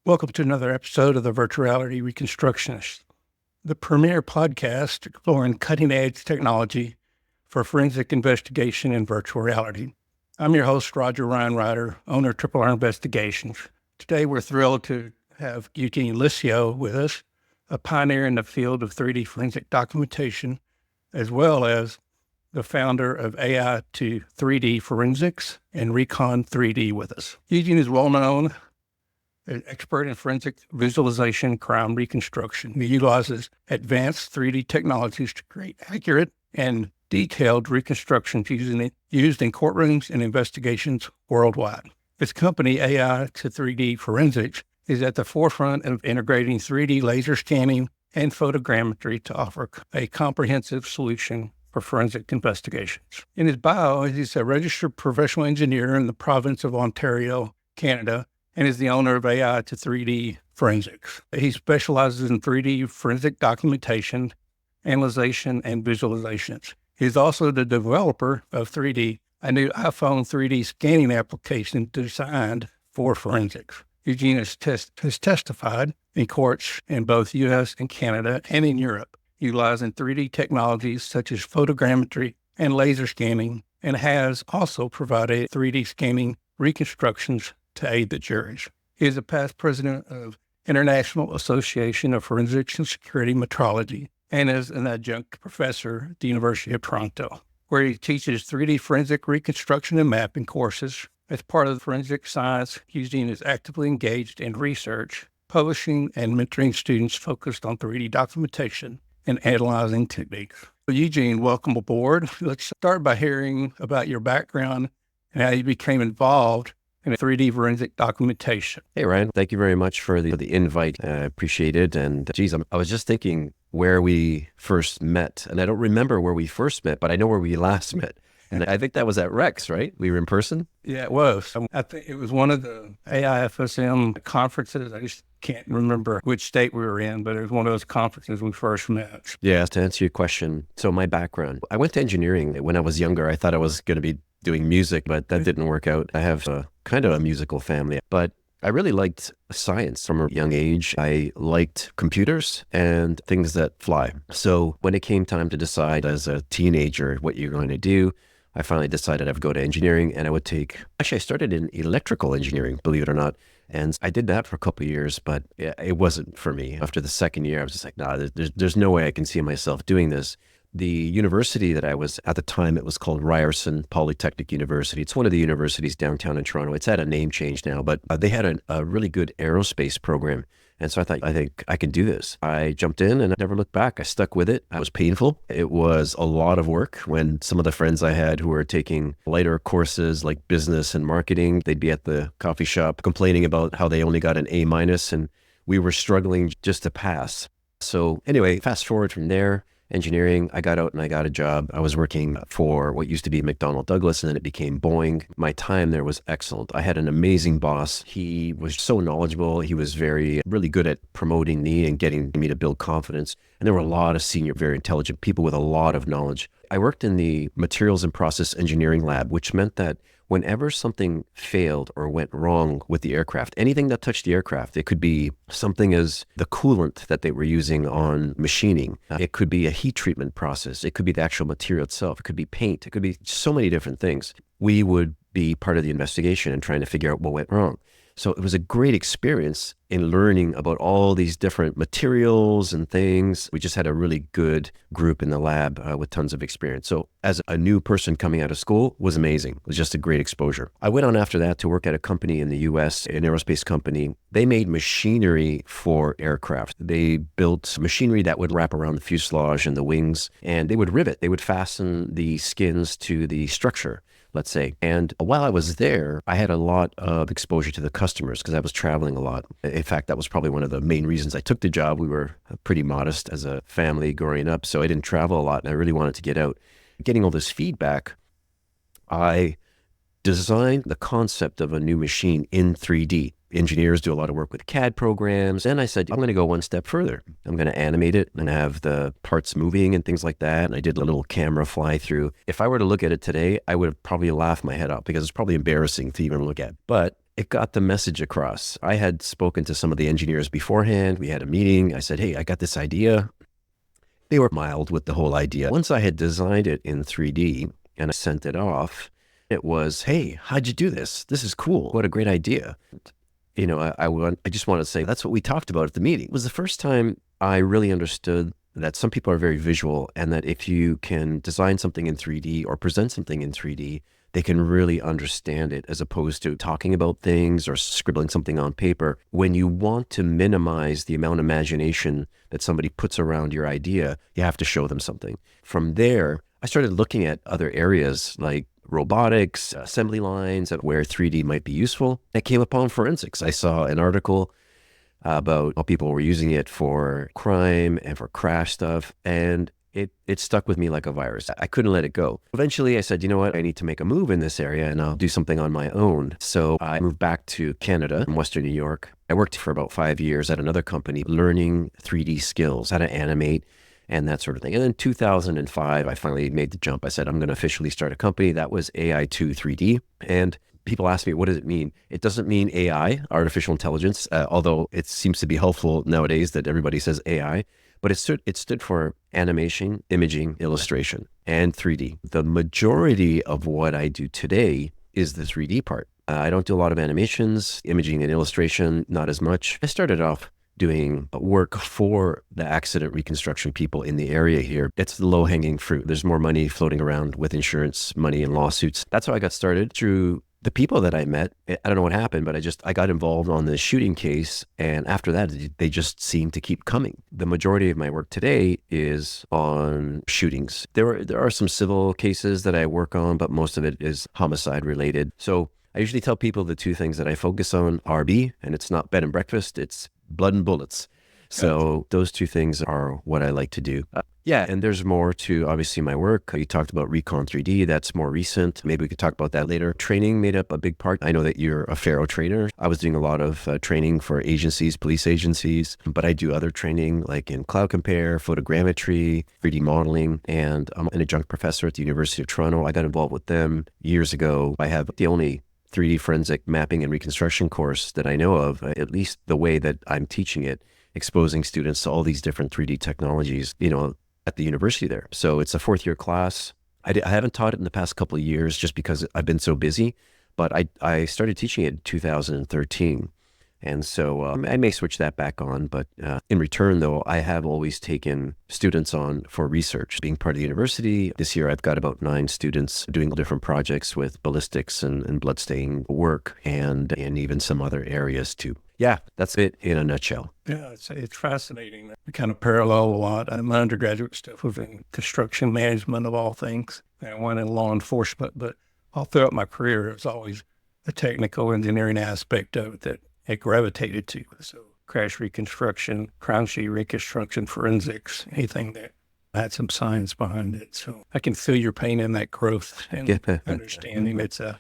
Welcome to another episode of the Virtual Reality Reconstructionist, the premier podcast exploring cutting-edge technology for forensic investigation in virtual reality. I'm your host, Roger Ryan Ryder, owner of Triple R Investigations. Today, we're thrilled to have Eugene Liscio with us, a pioneer in the field of 3D forensic documentation, as well as the founder of AI to 3D Forensics and Recon 3D with us. Eugene is well-known an expert in forensic visualization, crime reconstruction. He utilizes advanced 3D technologies to create accurate and detailed reconstructions used in courtrooms and investigations worldwide. His company, AI to 3D Forensics, is at the forefront of integrating 3D laser scanning and photogrammetry to offer a comprehensive solution for forensic investigations. In his bio, he's a registered professional engineer in the province of Ontario, Canada, and is the owner of AI to 3D Forensics. He specializes in 3D forensic documentation, analyzation, and visualizations. He's also the developer of 3D, a new iPhone 3D scanning application designed for forensics. Eugene has testified in courts in both U.S. and Canada and in Europe, utilizing 3D technologies such as photogrammetry and laser scanning, and has also provided 3D scanning reconstructions to aid the juries. He is a past president of International Association of Forensics and Security Metrology and is an adjunct professor at the University of Toronto, where he teaches 3D forensic reconstruction and mapping courses. As part of the forensic science, Eugene is actively engaged in research, publishing, and mentoring students focused on 3D documentation and analyzing techniques. Eugene, welcome aboard. Let's start by hearing about your background and how you became involved in 3D forensic documentation. Hey, Ryan. Thank you very much for the invite. I appreciate it. And geez, I was just thinking where we first met. And I don't remember where we first met, but I know where we last met. And I think that was at Rex, right? We were in person? Yeah, it was. I think it was one of the AIFSM conferences. I just can't remember which state we were in, but it was one of those conferences we first met. Yeah, to answer your question. So my background, I went to engineering. When I was younger, I thought I was going to be doing music, but that didn't work out. I have kind of a musical family, but I really liked science from a young age. I liked computers and things that fly. So when it came time to decide as a teenager what you're going to do, I finally decided I would go to engineering and I started in electrical engineering, believe it or not. And I did that for a couple of years, but it wasn't for me. After the second year, I was just like, nah, there's no way I can see myself doing this. The university that I was at the time, it was called Ryerson Polytechnic University. It's one of the universities downtown in Toronto. It's had a name change now, but they had a really good aerospace program. And so I think I can do this. I jumped in and I never looked back. I stuck with it. It was painful. It was a lot of work. When some of the friends I had who were taking lighter courses like business and marketing, they'd be at the coffee shop complaining about how they only got an A-, and we were struggling just to pass. So anyway, fast forward from there, engineering, I got out and I got a job. I was working for what used to be McDonnell Douglas, and then it became Boeing. My time there was excellent. I had an amazing boss. He was so knowledgeable. He was really good at promoting me and getting me to build confidence. And there were a lot of senior, very intelligent people with a lot of knowledge. I worked in the materials and process engineering lab, which meant that whenever something failed or went wrong with the aircraft, anything that touched the aircraft, it could be something as the coolant that they were using on machining. It could be a heat treatment process. It could be the actual material itself. It could be paint. It could be so many different things. We would be part of the investigation and trying to figure out what went wrong. So it was a great experience in learning about all these different materials and things. We just had a really good group in the lab with tons of experience. So as a new person coming out of school was amazing. It was just a great exposure. I went on after that to work at a company in the US, an aerospace company. They made machinery for aircraft. They built machinery that would wrap around the fuselage and the wings, and they would rivet. They would fasten the skins to the structure, let's say. And while I was there, I had a lot of exposure to the customers because I was traveling a lot. In fact, that was probably one of the main reasons I took the job. We were pretty modest as a family growing up, so I didn't travel a lot and I really wanted to get out. Getting all this feedback, I designed the concept of a new machine in 3D. Engineers do a lot of work with CAD programs. And I said, I'm going to go one step further. I'm going to animate it and have the parts moving and things like that. And I did a little camera fly through. If I were to look at it today, I would have probably laughed my head off because it's probably embarrassing to even look at. But it got the message across. I had spoken to some of the engineers beforehand. We had a meeting. I said, hey, I got this idea. They were mild with the whole idea. Once I had designed it in 3D and I sent it off, it was, hey, how'd you do this? This is cool. What a great idea. You know, I just want to say that's what we talked about at the meeting. It was the first time I really understood that some people are very visual, and that if you can design something in 3D or present something in 3D, they can really understand it, as opposed to talking about things or scribbling something on paper. When you want to minimize the amount of imagination that somebody puts around your idea, you have to show them something. From there, I started looking at other areas like robotics, assembly lines, and where 3D might be useful. I came upon forensics. I saw an article about how people were using it for crime and for crash stuff, and it stuck with me like a virus. I couldn't let it go. Eventually, I said, you know what? I need to make a move in this area, and I'll do something on my own. So I moved back to Canada, in Western New York. I worked for about 5 years at another company, learning 3D skills, how to animate, and that sort of thing. And in 2005, I finally made the jump. I said, I'm going to officially start a company. That was AI2 3D. And people ask me, what does it mean? It doesn't mean AI, artificial intelligence, although it seems to be helpful nowadays that everybody says AI, but it stood for animation, imaging, illustration, and 3D. The majority of what I do today is the 3D part. I don't do a lot of animations, imaging and illustration, not as much. I started off doing work for the accident reconstruction people in the area here. It's the low-hanging fruit. There's more money floating around with insurance money and lawsuits. That's how I got started, through the people that I met. I don't know what happened, but I got involved on the shooting case, and after that, they just seemed to keep coming. The majority of my work today is on shootings. There are some civil cases that I work on, but most of it is homicide related. So I usually tell people the two things that I focus on are B, and it's not bed and breakfast, it's blood and bullets. So those two things are what I like to do. Yeah, and there's more to, obviously, my work. You talked about Recon 3D. That's more recent. Maybe we could talk about that later. Training made up a big part. I know that you're a Faro trainer. I was doing a lot of training for agencies, police agencies, but I do other training like in cloud compare, photogrammetry, 3D modeling, and I'm an adjunct professor at the University of Toronto. I got involved with them years ago. I have the only 3D forensic mapping and reconstruction course that I know of, at least the way that I'm teaching it, exposing students to all these different 3D technologies, you know, at the university there. So it's a fourth-year class. I haven't taught it in the past couple of years just because I've been so busy, but I started teaching it in 2013. And so I may switch that back on, but in return, though, I have always taken students on for research. Being part of the university, this year I've got about 9 students doing different projects with ballistics and bloodstain work, and even some other areas too. Yeah, that's it in a nutshell. Yeah, it's fascinating. We kind of parallel a lot. My undergraduate stuff was in construction management of all things, and one in law enforcement, but all throughout my career, it was always the technical engineering aspect of it that I gravitated to. So crash reconstruction, crime scene reconstruction, forensics, anything that had some science behind it. So I can feel your pain in that growth and understanding. It's a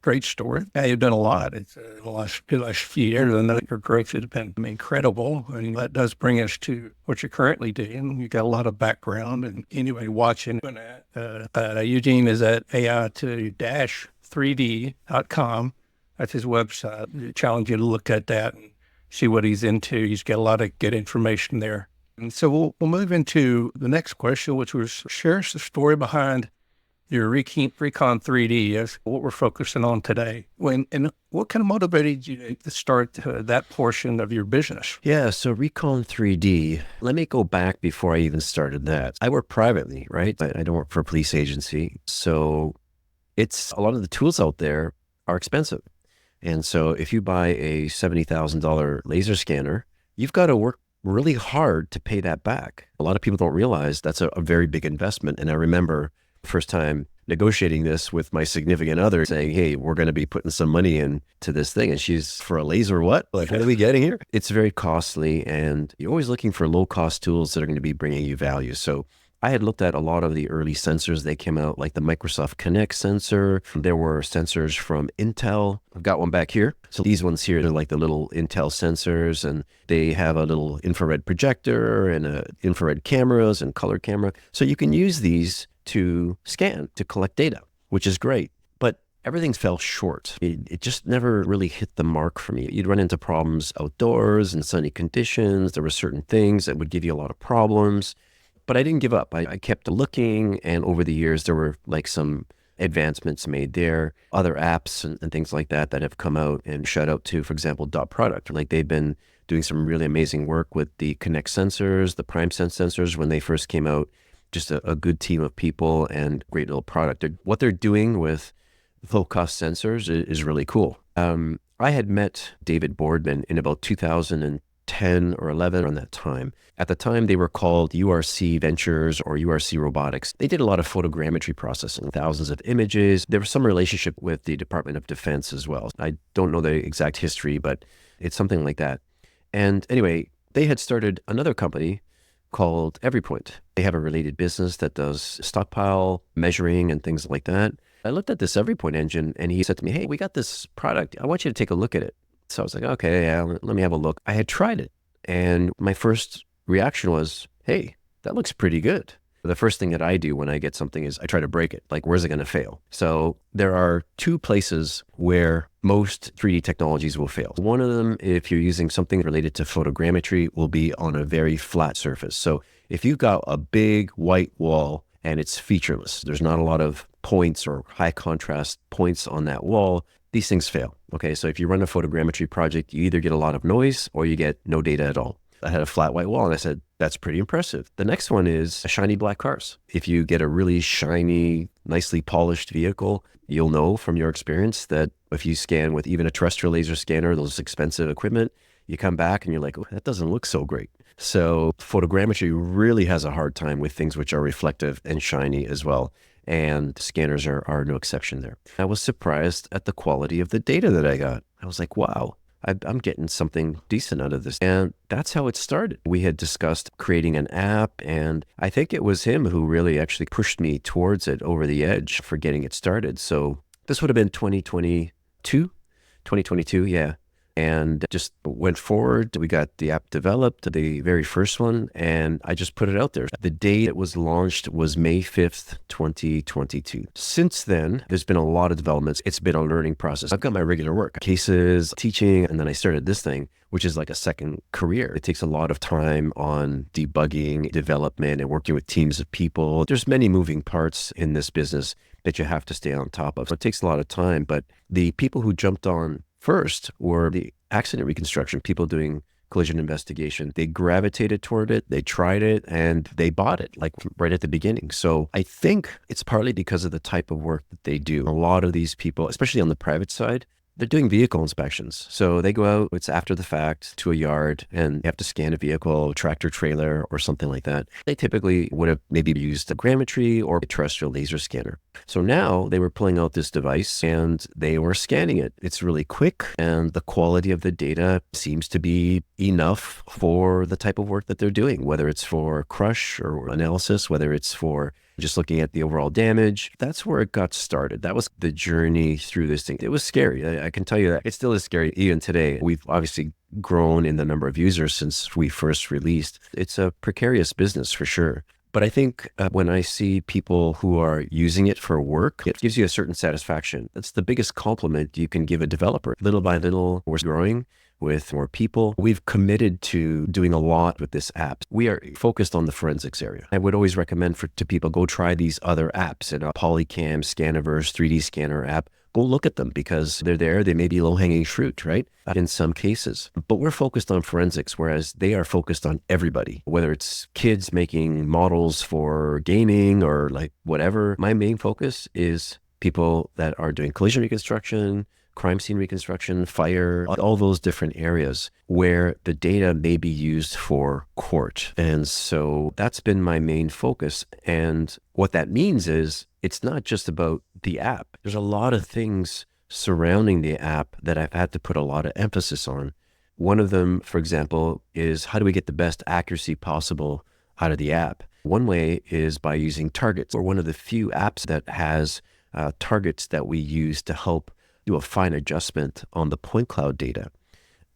great story. Yeah, you've done a lot. It's the last few years, and your growth has been incredible. And that does bring us to what you're currently doing. You've got a lot of background, and anybody watching, Eugene is at AI2-3D.com. That's his website. I challenge you to look at that and see what he's into. He's got a lot of good information there. And so we'll move into the next question, which was share us the story behind your Recon 3D. That's what we're focusing on today. And what kind of motivated you to start that portion of your business? Yeah, so Recon 3D, let me go back before I even started that. I work privately, right? I don't work for a police agency. So it's a lot of the tools out there are expensive. And so if you buy a $70,000 laser scanner, you've got to work really hard to pay that back. A lot of people don't realize that's a very big investment. And I remember first time negotiating this with my significant other saying, hey, we're going to be putting some money into this thing. And she's, for a laser, what? Like, what are we getting here? It's very costly, and you're always looking for low cost tools that are going to be bringing you value. So I had looked at a lot of the early sensors. They came out like the Microsoft Kinect sensor. There were sensors from Intel. I've got one back here. So these ones here, they're like the little Intel sensors, and they have a little infrared projector and infrared cameras and color camera. So you can use these to scan, to collect data, which is great. But everything fell short. It just never really hit the mark for me. You'd run into problems outdoors in sunny conditions. There were certain things that would give you a lot of problems, but I didn't give up. I kept looking, and over the years, there were like some advancements made there, other apps and things like that that have come out, and shout out to, for example, Dot Product. Like they've been doing some really amazing work with the Kinect sensors, the PrimeSense sensors when they first came out. Just a good team of people and great little product. What they're doing with low-cost sensors is really cool. I had met David Boardman in about 2010 or 11 around that time. At the time, they were called URC Ventures or URC Robotics. They did a lot of photogrammetry processing, thousands of images. There was some relationship with the Department of Defense as well. I don't know the exact history, but it's something like that. And anyway, they had started another company called EveryPoint. They have a related business that does stockpile measuring and things like that. I looked at this EveryPoint engine and he said to me, hey, we got this product. I want you to take a look at it. So I was like, okay, yeah, let me have a look. I had tried it and my first reaction was, hey, that looks pretty good. The first thing that I do when I get something is I try to break it. Like, where's it going to fail? So there are two places where most 3D technologies will fail. One of them, if you're using something related to photogrammetry, will be on a very flat surface. So if you've got a big white wall and it's featureless, there's not a lot of points or high contrast points on that wall, these things fail. Okay, so if you run a photogrammetry project, you either get a lot of noise or you get no data at all. I had a flat white wall and I said, that's pretty impressive. The next one is shiny black cars. If you get a really shiny, nicely polished vehicle, you'll know from your experience that if you scan with even a terrestrial laser scanner, those expensive equipment, you come back and you're like, oh, that doesn't look so great. So photogrammetry really has a hard time with things which are reflective and shiny as well. And scanners are no exception there. I was surprised at the quality of the data that I got. I was like, wow. I'm getting something decent out of this. And that's how it started. We had discussed creating an app, and I think it was him who really actually pushed me towards it over the edge for getting it started. So this would have been 2022, yeah. And just went forward. We got the app developed, the very first one, and I just put it out there. The date it was launched was May 5th, 2022. Since then, there's been a lot of developments. It's been a learning process. I've got my regular work, cases, teaching, and then I started this thing, which is like a second career. It takes a lot of time on debugging, development, and working with teams of people. There's many moving parts in this business that you have to stay on top of. So it takes a lot of time, but the people who jumped on first were the accident reconstruction, people doing collision investigation. They gravitated toward it, they tried it, and they bought it like right at the beginning. So I think it's partly because of the type of work that they do. A lot of these people, especially on the private side, they're doing vehicle inspections. So they go out, it's after the fact, to a yard and you have to scan a vehicle, tractor trailer or something like that. They typically would have maybe used a grammetry or a terrestrial laser scanner. So now they were pulling out this device and they were scanning it. It's really quick and the quality of the data seems to be enough for the type of work that they're doing, whether it's for crush or analysis, whether it's for just looking at the overall damage. That's where it got started. That was the journey through this thing. It was scary. I can tell you that. It still is scary even today. We've obviously grown in the number of users since we first released. It's a precarious business for sure. But I think when I see people who are using it for work, it gives you a certain satisfaction. That's the biggest compliment you can give a developer. Little by little, we're growing with more people. We've committed to doing a lot with this app. We are focused on the forensics area. I would always recommend to people, go try these other apps, a Polycam, Scaniverse, 3D scanner app. Go look at them because they're there. They may be low-hanging fruit, right? In some cases. But we're focused on forensics, whereas they are focused on everybody, whether it's kids making models for gaming or like whatever. My main focus is people that are doing collision reconstruction, crime scene reconstruction, fire, all those different areas where the data may be used for court. And so that's been my main focus. And what that means is it's not just about the app. There's a lot of things surrounding the app that I've had to put a lot of emphasis on. One of them, for example, is how do we get the best accuracy possible out of the app? One way is by using targets. We're one of the few apps that has targets that we use to help do a fine adjustment on the point cloud data.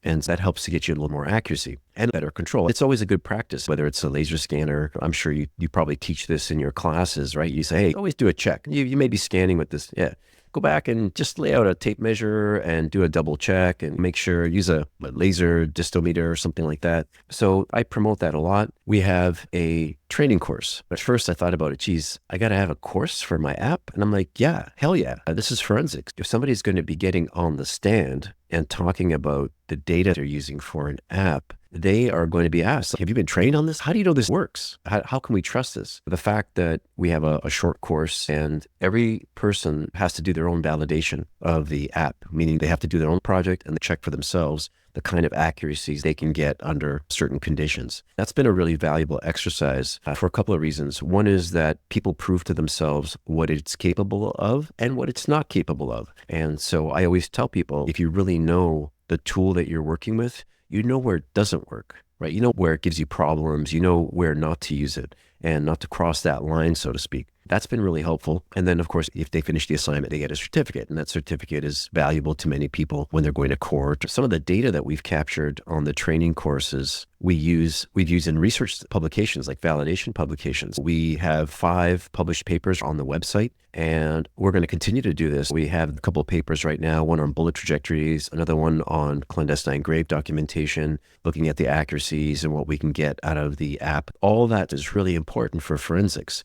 And that helps to get you a little more accuracy and better control. It's always a good practice, whether it's a laser scanner. I'm sure you probably teach this in your classes, right? You say, hey, always do a check. You may be scanning with this. Yeah. go back and just lay out a tape measure and do a double check and make sure, use a laser distometer or something like that. So I promote that a lot. We have a training course. At first I thought about it, geez, I got to have a course for my app. And I'm like, yeah, hell yeah. This is forensics. If somebody's going to be getting on the stand and talking about the data they're using for an app, they are going to be asked, have you been trained on this? How do you know this works? How can we trust this? The fact that we have a short course and every person has to do their own validation of the app, meaning they have to do their own project and check for themselves the kind of accuracies they can get under certain conditions. That's been a really valuable exercise for a couple of reasons. One is that people prove to themselves what it's capable of and what it's not capable of. And so I always tell people, if you really know the tool that you're working with, you know where it doesn't work, right? You know where it gives you problems, you know where not to use it and not to cross that line, so to speak. That's been really helpful. And then, of course, if they finish the assignment, they get a certificate. And that certificate is valuable to many people when they're going to court. Some of the data that we've captured on the training courses, we've used in research publications like validation publications. We have 5 published papers on the website, and we're going to continue to do this. We have a couple of papers right now, one on bullet trajectories, another one on clandestine grave documentation, looking at the accuracies and what we can get out of the app. All that is really important for forensics.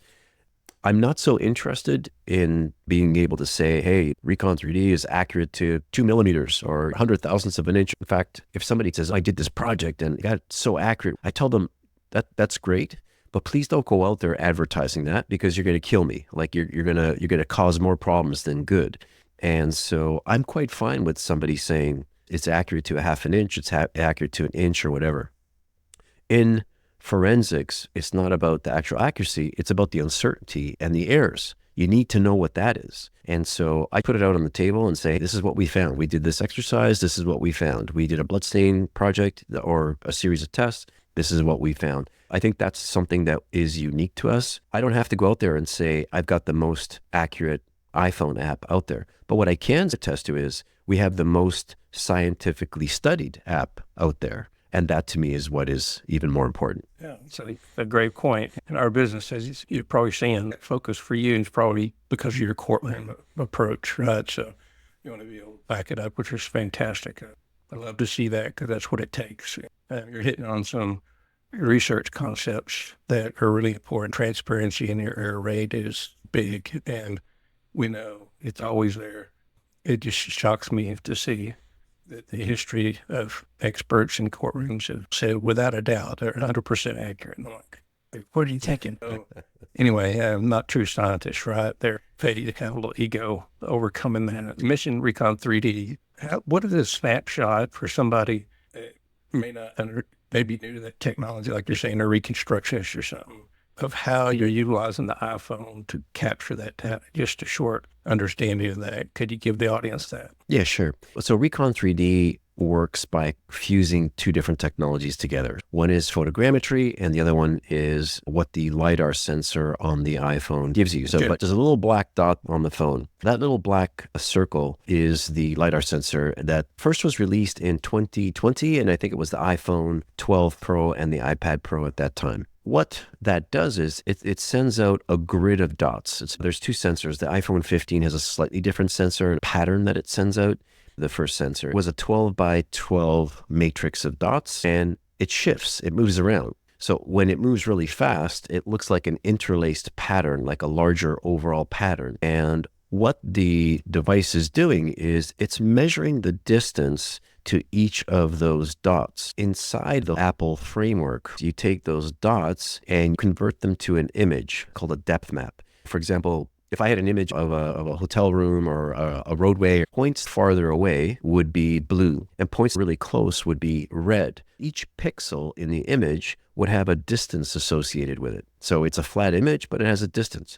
I'm not so interested in being able to say, hey, Recon 3D is accurate to 2 millimeters or 100,000ths of an inch. In fact, if somebody says, I did this project and it got so accurate, I tell them that's great, but please don't go out there advertising that because you're going to kill me. Like you're going to cause more problems than good. And so I'm quite fine with somebody saying it's accurate to a half an inch, it's accurate to an inch or whatever. In forensics, it's not about the actual accuracy, it's about the uncertainty and the errors. You need to know what that is. And so I put it out on the table and say, this is what we found. We did this exercise, this is what we found. We did a bloodstain project or a series of tests, this is what we found. I think that's something that is unique to us. I don't have to go out there and say, I've got the most accurate iPhone app out there. But what I can attest to is we have the most scientifically studied app out there. And that to me is what is even more important. Yeah, it's a great point. In our business, as you're probably seeing, that focus for you is probably because of your courtroom approach, right? So you want to be able to back it up, which is fantastic. I love to see that because that's what it takes. You're hitting on some research concepts that are really important. Transparency in your error rate is big, and we know it's always there. It just shocks me to see that the history of experts in courtrooms have said, without a doubt, they're 100% accurate. And I'm like, what are you thinking? Anyway, I'm not true scientists, right? They're fading to kind of a little ego, overcoming that. Mission Recon 3D, what is a snapshot for somebody that may not maybe new to that technology, like you're saying, a reconstructionist or something, of how you're utilizing the iPhone to capture that data? Just a short understanding of that. Could you give the audience that? Yeah, sure. So Recon 3D works by fusing 2 different technologies together. One is photogrammetry, and the other one is what the LiDAR sensor on the iPhone gives you. So but there's a little black dot on the phone. That little black circle is the LiDAR sensor that first was released in 2020, and I think it was the iPhone 12 Pro and the iPad Pro at that time. What that does is it sends out a grid of dots. There's 2 sensors. The iPhone 15 has a slightly different sensor pattern that it sends out. The first sensor was a 12 by 12 matrix of dots, and it shifts, it moves around. So when it moves really fast, it looks like an interlaced pattern, like a larger overall pattern. And what the device is doing is it's measuring the distance to each of those dots. Inside the Apple framework, you take those dots and convert them to an image called a depth map. For example, if I had an image of a hotel room or a roadway, points farther away would be blue and points really close would be red. Each pixel in the image would have a distance associated with it. So it's a flat image, but it has a distance.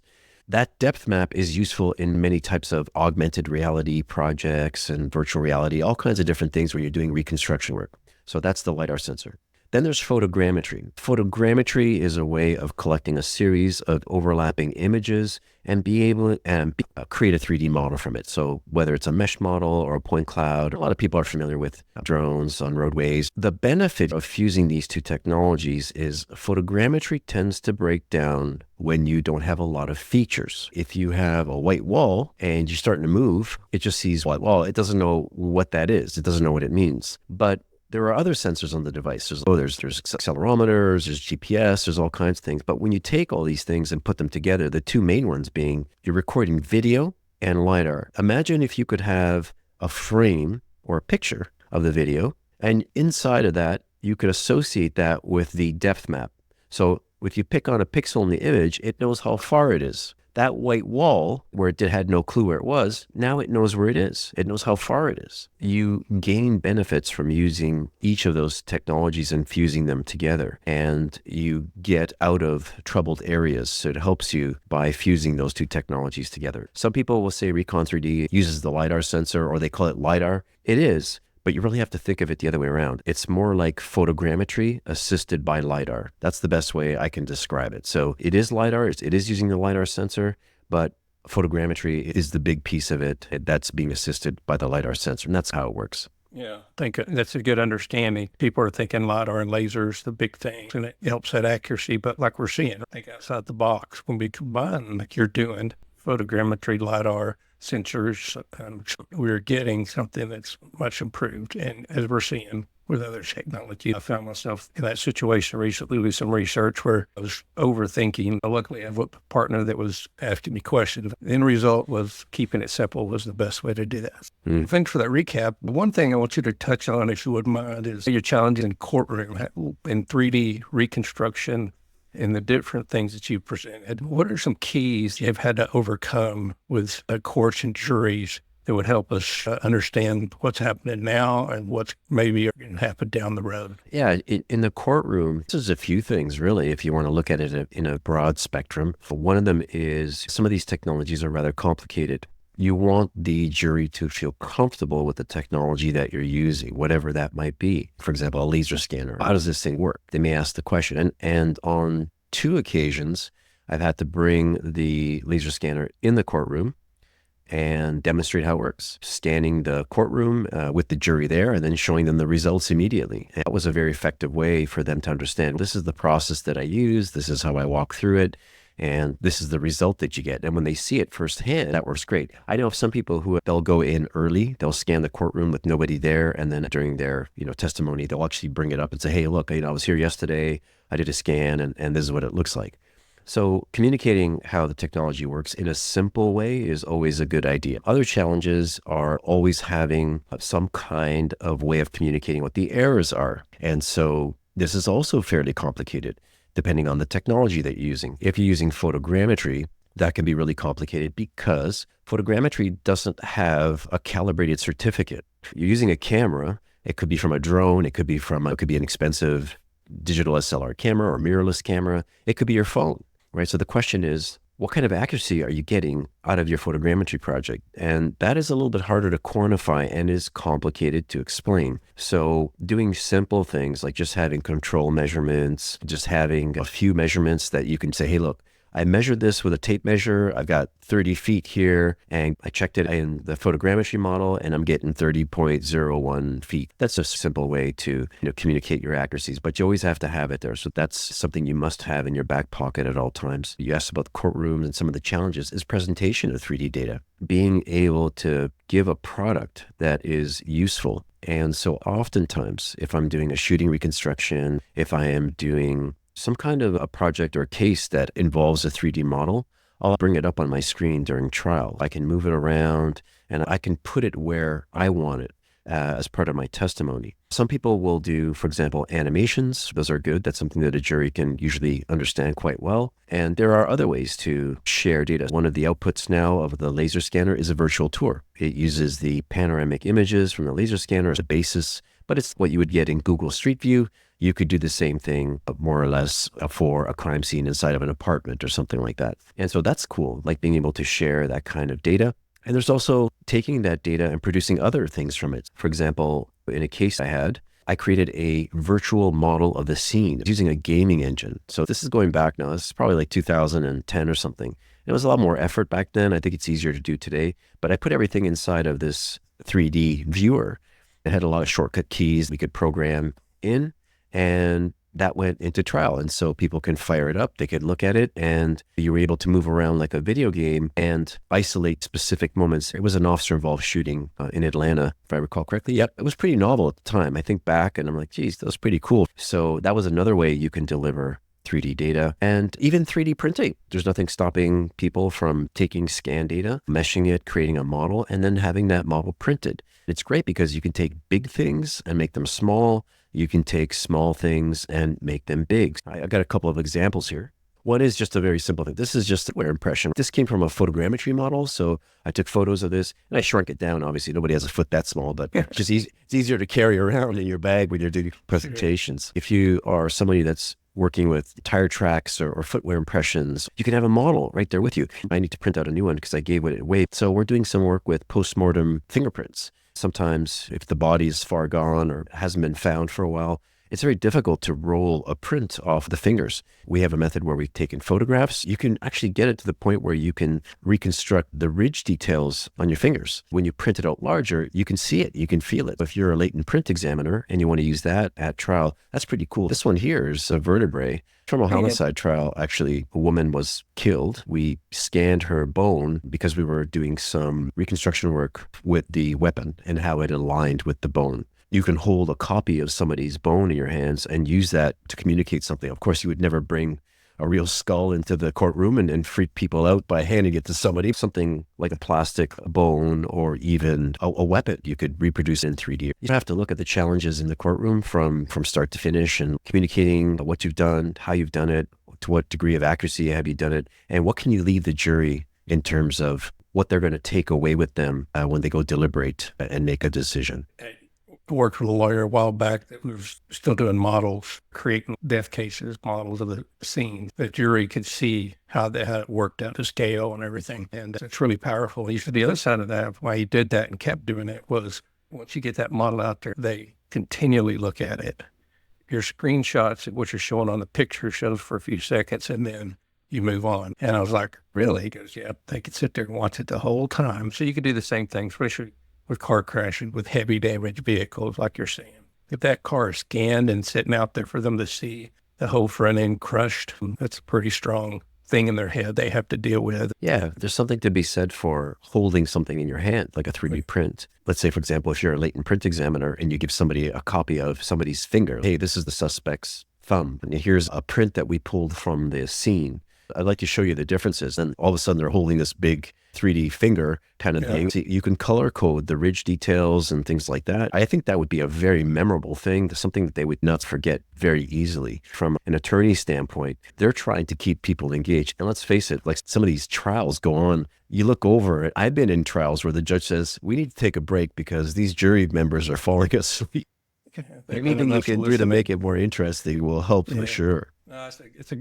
That depth map is useful in many types of augmented reality projects and virtual reality, all kinds of different things where you're doing reconstruction work. So that's the LiDAR sensor. Then there's photogrammetry. Photogrammetry is a way of collecting a series of overlapping images and be able to create a 3D model from it. So whether it's a mesh model or a point cloud, a lot of people are familiar with drones on roadways. The benefit of fusing these two technologies is photogrammetry tends to break down when you don't have a lot of features. If you have a white wall and you're starting to move, it just sees white wall. It doesn't know what that is. It doesn't know what it means. But there are other sensors on the device. There's accelerometers, there's GPS, there's all kinds of things. But when you take all these things and put them together, the two main ones being you're recording video and LiDAR. Imagine if you could have a frame or a picture of the video, and inside of that, you could associate that with the depth map. So if you pick on a pixel in the image, it knows how far it is. That white wall, where it had no clue where it was, now it knows where it is. It knows how far it is. You gain benefits from using each of those technologies and fusing them together, and you get out of troubled areas. So it helps you by fusing those two technologies together. Some people will say Recon 3D uses the LiDAR sensor, or they call it LiDAR. It is. But you really have to think of it the other way around. It's more like photogrammetry assisted by LiDAR. That's the best way I can describe it. So it is LiDAR, it is using the LiDAR sensor, but photogrammetry is the big piece of it that's being assisted by the LiDAR sensor, and that's how it works. Yeah, I think that's a good understanding. People are thinking LiDAR and lasers, the big thing, and it helps that accuracy. But like we're seeing, I think outside the box, when we combine, like you're doing, photogrammetry, LiDAR, sensors, we're getting something that's much improved. And as we're seeing with other technology, I found myself in that situation recently with some research where I was overthinking. Luckily, I have a partner that was asking me questions. The end result was keeping it simple was the best way to do that. Thanks for that recap. One thing I want you to touch on, if you wouldn't mind, is your challenges in courtroom, in 3D reconstruction, and the different things that you've presented. What are some keys you've had to overcome with courts and juries that would help us understand what's happening now and what's maybe going to happen down the road? Yeah, in the courtroom, there's a few things really, if you want to look at it in a broad spectrum. One of them is some of these technologies are rather complicated. You want the jury to feel comfortable with the technology that you're using, whatever that might be. For example, a laser scanner. How does this thing work? They may ask the question. And on 2 occasions, I've had to bring the laser scanner in the courtroom and demonstrate how it works. Scanning the courtroom with the jury there and then showing them the results immediately. And that was a very effective way for them to understand, this is the process that I use, this is how I walk through it, and this is the result that you get. And when they see it firsthand, that works great. I know of some people who they'll go in early, they'll scan the courtroom with nobody there, and then during their testimony, they'll actually bring it up and say, hey, look, I was here yesterday, I did a scan, and this is what it looks like. So communicating how the technology works in a simple way is always a good idea. Other challenges are always having some kind of way of communicating what the errors are. And so this is also fairly complicated, depending on the technology that you're using. If you're using photogrammetry, that can be really complicated because photogrammetry doesn't have a calibrated certificate. You're using a camera, it could be from a drone, it could be an expensive digital SLR camera or mirrorless camera, it could be your phone, right? So the question is, what kind of accuracy are you getting out of your photogrammetry project? And that is a little bit harder to quantify and is complicated to explain. So doing simple things like just having control measurements, just having a few measurements that you can say, hey, look, I measured this with a tape measure. I've got 30 feet here, and I checked it in the photogrammetry model, and I'm getting 30.01 feet. That's a simple way to communicate your accuracies, but you always have to have it there. So that's something you must have in your back pocket at all times. You asked about the courtrooms and some of the challenges is presentation of 3D data, being able to give a product that is useful. And so oftentimes, if I'm doing a shooting reconstruction, if I am doing some kind of a project or a case that involves a 3D model, I'll bring it up on my screen during trial. I can move it around and I can put it where I want it as part of my testimony. Some people will do, for example, animations. Those are good. That's something that a jury can usually understand quite well. And there are other ways to share data. One of the outputs now of the laser scanner is a virtual tour. It uses the panoramic images from the laser scanner as a basis, but it's what you would get in Google Street View. You could do the same thing, but more or less for a crime scene inside of an apartment or something like that. And so that's cool, like being able to share that kind of data. And there's also taking that data and producing other things from it. For example, in a case I had, I created a virtual model of the scene using a gaming engine. So this is going back now. This is probably like 2010 or something. It was a lot more effort back then. I think it's easier to do today. But I put everything inside of this 3D viewer. It had a lot of shortcut keys we could program in, and that went into trial. And so people can fire it up, they could look at it, and you were able to move around like a video game and isolate specific moments. It was an officer-involved shooting in Atlanta, if I recall correctly. Yep, it was pretty novel at the time. I think back and I'm like, geez, that was pretty cool. So that was another way you can deliver 3D data, and even 3D printing. There's nothing stopping people from taking scan data, meshing it, creating a model, and then having that model printed. It's great because you can take big things and make them small. You can take small things and make them big. I've got a couple of examples here. One is just a very simple thing. This is just a footwear impression. This came from a photogrammetry model. So I took photos of this and I shrunk it down. Obviously, nobody has a foot that small, but it's just it's easier to carry around in your bag when you're doing presentations. If you are somebody that's working with tire tracks or footwear impressions, you can have a model right there with you. I need to print out a new one because I gave it away. So we're doing some work with postmortem fingerprints. Sometimes if the body is far gone or hasn't been found for a while, it's very difficult to roll a print off the fingers. We have a method where we've taken photographs. You can actually get it to the point where you can reconstruct the ridge details on your fingers. When you print it out larger, you can see it, you can feel it. If you're a latent print examiner and you want to use that at trial, that's pretty cool. This one here is a vertebrae. From a homicide trial, actually, a woman was killed. We scanned her bone because we were doing some reconstruction work with the weapon and how it aligned with the bone. You can hold a copy of somebody's bone in your hands and use that to communicate something. Of course, you would never bring a real skull into the courtroom and freak people out by handing it to somebody. Something like a plastic bone or even a weapon you could reproduce in 3D. You have to look at the challenges in the courtroom from start to finish and communicating what you've done, how you've done it, to what degree of accuracy have you done it, and what can you leave the jury in terms of what they're going to take away with them when they go deliberate and make a decision. I worked with a lawyer a while back that was still doing models, creating death cases, models of the scene. The jury could see how it worked out to scale and everything. And it's really powerful. He said the other side of that, why he did that and kept doing it, was once you get that model out there, they continually look at it. Your screenshots, what you're showing on the picture, shows for a few seconds, and then you move on. And I was like, really? He goes, yeah, they could sit there and watch it the whole time. So you could do the same thing, especially with car crashing, with heavy damage vehicles, like you're saying. If that car is scanned and sitting out there for them to see the whole front end crushed, that's a pretty strong thing in their head they have to deal with. Yeah, there's something to be said for holding something in your hand, like a 3D print. Let's say, for example, if you're a latent print examiner and you give somebody a copy of somebody's finger, hey, this is the suspect's thumb, and here's a print that we pulled from the scene. I'd like to show you the differences. And all of a sudden they're holding this big 3D finger kind of thing. So you can color code the ridge details and things like that. I think that would be a very memorable thing, something that they would not forget very easily. From an attorney standpoint, they're trying to keep people engaged. And let's face it, like some of these trials go on, you look over it. I've been in trials where the judge says, we need to take a break because these jury members are falling asleep. Anything you can do to make it more interesting will help for sure. No, it's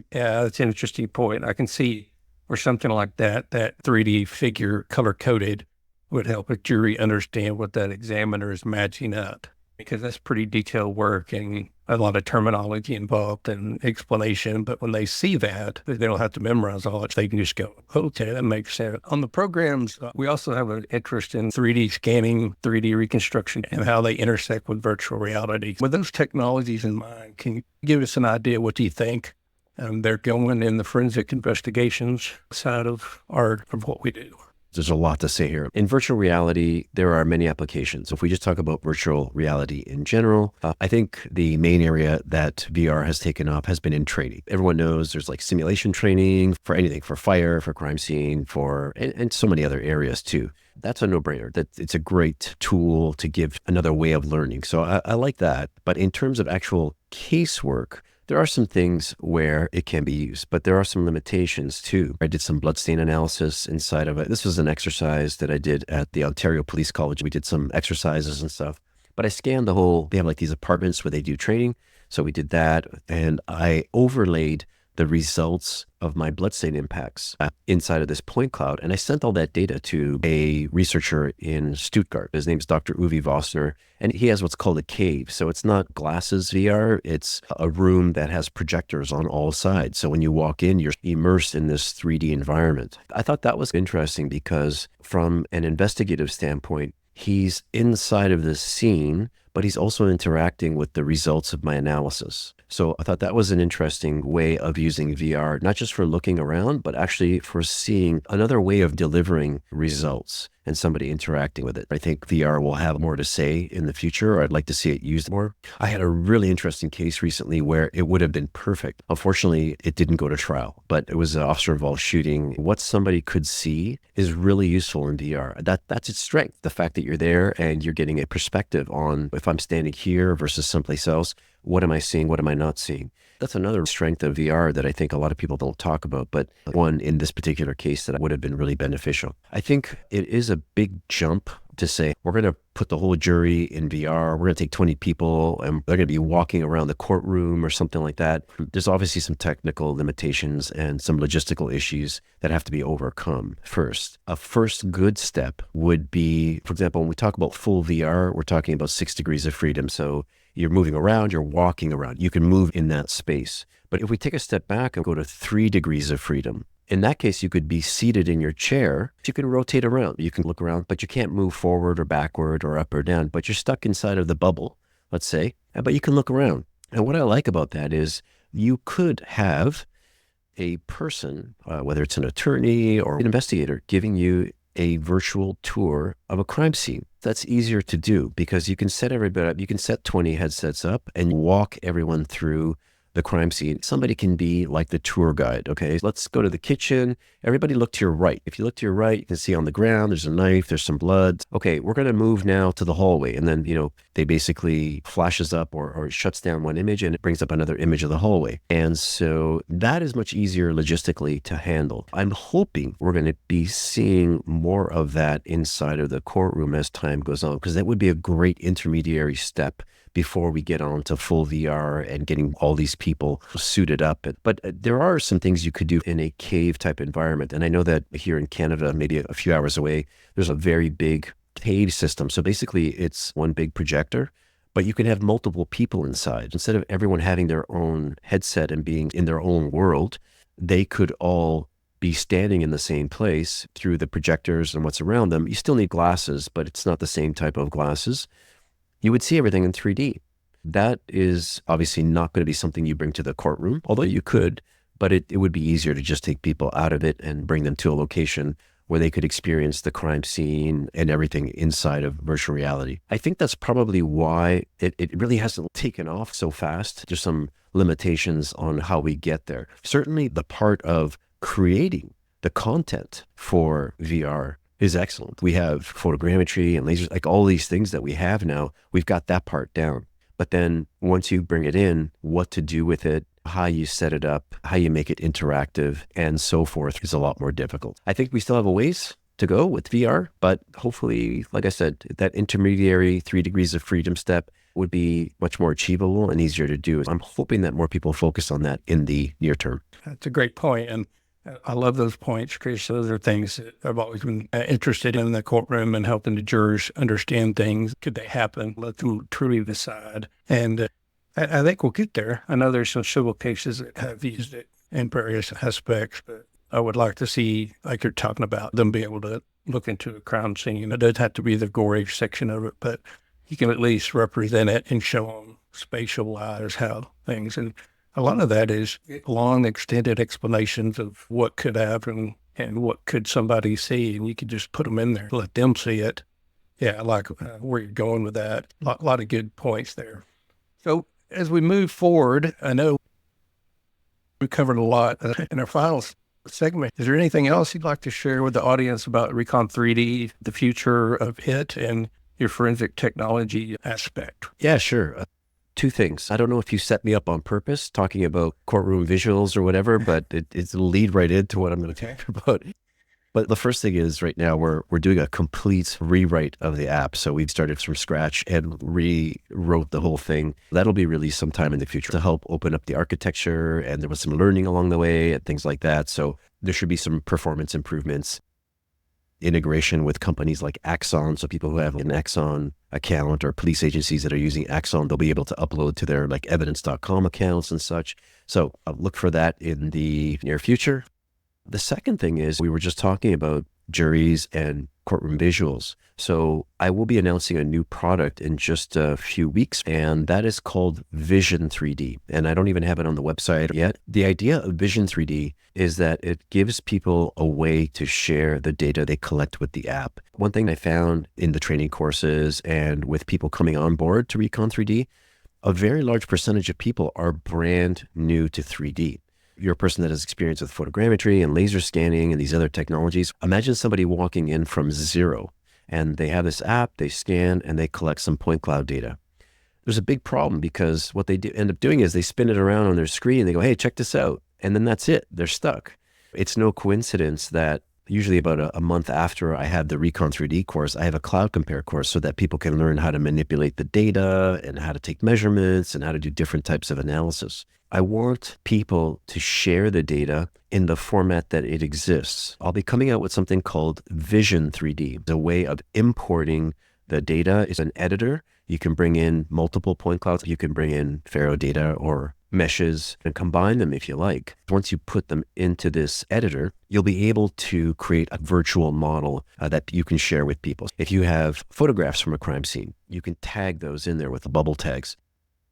an interesting point. I can see where something like that 3D figure color-coded would help a jury understand what that examiner is matching up, because that's pretty detailed work and a lot of terminology involved and explanation. But when they see that, they don't have to memorize all it. They can just go, okay, that makes sense. On the programs, we also have an interest in 3D scanning, 3D reconstruction, and how they intersect with virtual reality. With those technologies in mind, can you give us an idea, what do you think they're going in the forensic investigations side of what we do? There's a lot to say here. In virtual reality, there are many applications. If we just talk about virtual reality in general, I think the main area that VR has taken up has been in training. Everyone knows there's like simulation training for anything, for fire, for crime scene, and so many other areas too. That's a no-brainer. That it's a great tool to give another way of learning. So I like that. But in terms of actual casework, there are some things where it can be used, but there are some limitations too. I did some bloodstain analysis inside of it. This was an exercise that I did at the Ontario Police College. We did some exercises and stuff, but I scanned they have like these apartments where they do training. So we did that, and I overlaid the results of my blood stain impacts inside of this point cloud. And I sent all that data to a researcher in Stuttgart. His name's Dr. Uwe Vossner, and he has what's called a cave. So it's not glasses VR, it's a room that has projectors on all sides. So when you walk in, you're immersed in this 3D environment. I thought that was interesting because from an investigative standpoint, he's inside of this scene, but he's also interacting with the results of my analysis. So I thought that was an interesting way of using VR, not just for looking around, but actually for seeing another way of delivering results and somebody interacting with it. I think VR will have more to say in the future, or I'd like to see it used more. I had a really interesting case recently where it would have been perfect. Unfortunately, it didn't go to trial, but it was an officer-involved shooting. What somebody could see is really useful in VR. That's its strength, the fact that you're there and you're getting a perspective on if I'm standing here versus someplace else, what am I seeing? What am I not seeing? That's another strength of VR that I think a lot of people don't talk about, but one in this particular case that would have been really beneficial. I think it is a big jump to say, we're going to put the whole jury in VR. We're going to take 20 people and they're going to be walking around the courtroom or something like that. There's obviously some technical limitations and some logistical issues that have to be overcome first. A first good step would be, for example, when we talk about full VR, we're talking about 6 degrees of freedom. So you're moving around, you're walking around, you can move in that space. But if we take a step back and go to 3 degrees of freedom, in that case, you could be seated in your chair. You can rotate around, you can look around, but you can't move forward or backward or up or down, but you're stuck inside of the bubble, let's say, but you can look around. And what I like about that is you could have a person, whether it's an attorney or an investigator, giving you a virtual tour of a crime scene. That's easier to do because you can set everybody up. You can set 20 headsets up and walk everyone through the crime scene. Somebody can be like the tour guide. Okay, let's go to the kitchen. Everybody look to your right. If you look to your right, you can see on the ground, there's a knife, there's some blood. Okay, we're going to move now to the hallway. And then, they basically flashes up or shuts down one image and it brings up another image of the hallway. And so that is much easier logistically to handle. I'm hoping we're going to be seeing more of that inside of the courtroom as time goes on, because that would be a great intermediary step before we get on to full VR and getting all these people suited up. But there are some things you could do in a cave type environment. And I know that here in Canada, maybe a few hours away, there's a very big cave system. So basically it's one big projector, but you can have multiple people inside. Instead of everyone having their own headset and being in their own world, they could all be standing in the same place through the projectors and what's around them. You still need glasses, but it's not the same type of glasses. You would see everything in 3D. That is obviously not going to be something you bring to the courtroom, although you could, but it would be easier to just take people out of it and bring them to a location where they could experience the crime scene and everything inside of virtual reality. I think that's probably why it really hasn't taken off so fast. There's some limitations on how we get there. Certainly the part of creating the content for VR is excellent. We have photogrammetry and lasers, like all these things that we have now, we've got that part down. But then once you bring it in, what to do with it, how you set it up, how you make it interactive, and so forth is a lot more difficult. I think we still have a ways to go with VR, but hopefully, like I said, that intermediary 3 degrees of freedom step would be much more achievable and easier to do. I'm hoping that more people focus on that in the near term. That's a great point. And I love those points, Chris. Those are things that I've always been interested in the courtroom and helping the jurors understand things. Could they happen? Let them truly decide. And I think we'll get there. I know there's some civil cases that have used it in various aspects, but I would like to see, like you're talking about, them be able to look into a crime scene. It doesn't have to be the gory section of it, but you can at least represent it and show them spatial-wise how things. And a lot of that is long, extended explanations of what could happen and what could somebody see, and you could just put them in there, let them see it. Yeah, I like where you're going with that. A lot of good points there. So as we move forward, I know we covered a lot in our final segment. Is there anything else you'd like to share with the audience about Recon 3D, the future of it, and your forensic technology aspect? Yeah, sure. 2 things. I don't know if you set me up on purpose talking about courtroom visuals or whatever, but it'll lead right into what I'm going to talk about. But the first thing is right now we're doing a complete rewrite of the app. So we've started from scratch and rewrote the whole thing. That'll be released sometime in the future to help open up the architecture. And there was some learning along the way and things like that. So there should be some performance improvements, integration with companies like Axon. So people who have an Axon account or police agencies that are using Axon, they'll be able to upload to their like evidence.com accounts and such. So I'll look for that in the near future. The second thing is we were just talking about juries and courtroom visuals. So I will be announcing a new product in just a few weeks, and that is called Vision 3D. And I don't even have it on the website yet. The idea of Vision 3D is that it gives people a way to share the data they collect with the app. One thing I found in the training courses and with people coming on board to Recon 3D, a very large percentage of people are brand new to 3D. You're a person that has experience with photogrammetry and laser scanning and these other technologies. Imagine somebody walking in from zero and they have this app, they scan and they collect some point cloud data. There's a big problem because what they end up doing is they spin it around on their screen and they go, hey, check this out. And then that's it. They're stuck. It's no coincidence that usually about a month after I had the Recon 3D course, I have a cloud compare course so that people can learn how to manipulate the data and how to take measurements and how to do different types of analysis. I want people to share the data in the format that it exists. I'll be coming out with something called Vision 3D, a way of importing the data. It's an editor. You can bring in multiple point clouds. You can bring in Faro data or meshes and combine them if you like. Once you put them into this editor, you'll be able to create a virtual model that you can share with people. If you have photographs from a crime scene, you can tag those in there with the bubble tags.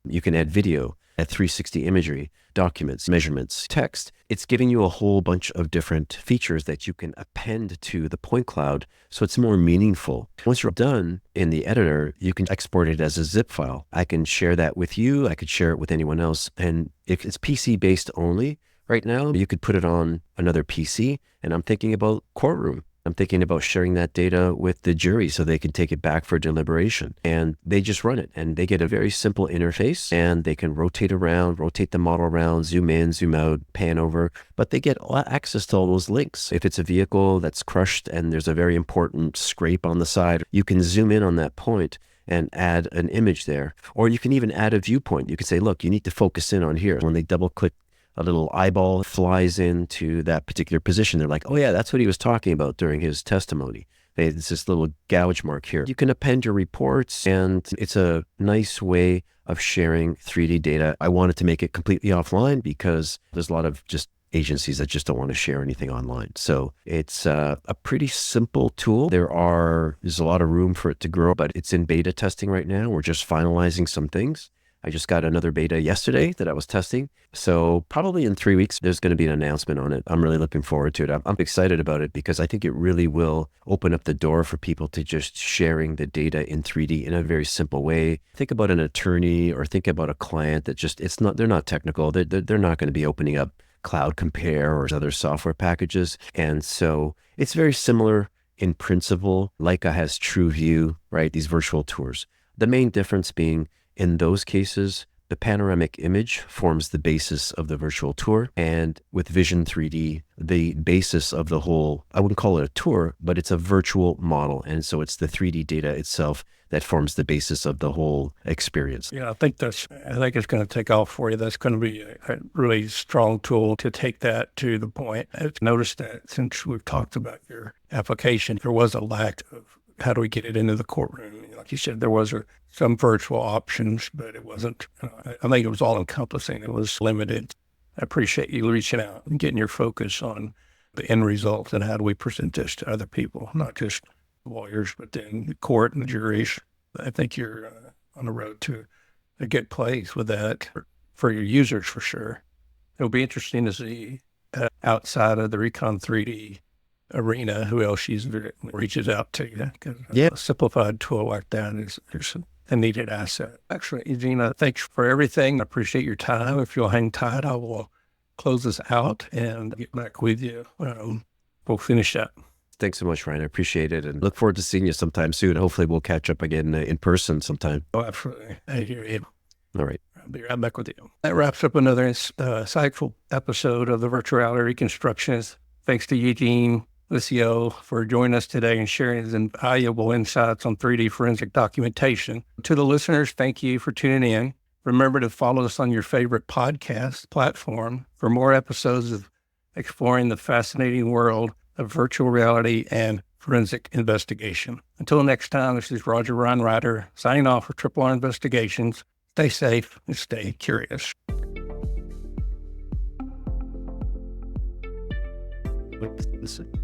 You can add video, add 360 imagery, documents, measurements, text. It's giving you a whole bunch of different features that you can append to the point cloud so it's more meaningful. Once you're done in the editor, you can export it as a zip file. I can share that with you. I could share it with anyone else. And if it's PC based only right now, you could put it on another PC. And I'm thinking about courtroom. I'm thinking about sharing that data with the jury so they can take it back for deliberation. And they just run it and they get a very simple interface and they can rotate around, rotate the model around, zoom in, zoom out, pan over, but they get access to all those links. If it's a vehicle that's crushed and there's a very important scrape on the side, you can zoom in on that point and add an image there. Or you can even add a viewpoint. You can say, look, you need to focus in on here. When they double click, a little eyeball flies into that particular position. They're like, oh yeah, that's what he was talking about during his testimony. It's this little gouge mark here. You can append your reports and it's a nice way of sharing 3D data. I wanted to make it completely offline because there's a lot of just agencies that just don't want to share anything online. So it's a pretty simple tool. There's a lot of room for it to grow, but it's in beta testing right now. We're just finalizing some things. I just got another beta yesterday that I was testing. So probably in 3 weeks, there's going to be an announcement on it. I'm really looking forward to it. I'm excited about it because I think it really will open up the door for people to just sharing the data in 3D in a very simple way. Think about an attorney or think about a client that just, they're not technical. They're not going to be opening up Cloud Compare or other software packages. And so it's very similar in principle. Leica has TrueView, right? These virtual tours. The main difference being in those cases, the panoramic image forms the basis of the virtual tour. And with Vision 3D, the basis of the whole, I wouldn't call it a tour, but it's a virtual model. And so it's the 3D data itself that forms the basis of the whole experience. Yeah, I think it's going to take off for you. That's going to be a really strong tool to take that to the point. I've noticed that since we've talked about your application, there was a lack of how do we get it into the courtroom? Like you said, there was some virtual options, but it wasn't, I think it was all encompassing. It was limited. I appreciate you reaching out and getting your focus on the end result and how do we present this to other people, not just lawyers, but then the court and the juries. I think you're on the road to a good place with that for your users for sure. It'll be interesting to see outside of the Recon 3D arena, who else reaches out to you. Yeah. A simplified tool like that is a needed asset. Actually, Eugene, thanks for everything. I appreciate your time. If you'll hang tight, I will close this out and get back with you. We'll finish up. Thanks so much, Ryan. I appreciate it and look forward to seeing you sometime soon. Hopefully we'll catch up again in person sometime. Oh, absolutely. I hear you. All right. I'll be right back with you. That wraps up another insightful episode of the Virtual Reality Reconstructionist. Thanks to Eugene Liscio for joining us today and sharing his invaluable insights on 3D forensic documentation. To the listeners, thank you for tuning in. Remember to follow us on your favorite podcast platform for more episodes of exploring the fascinating world of virtual reality and forensic investigation. Until next time, this is Roger Reinreiter signing off for Triple R Investigations. Stay safe and stay curious. Listen.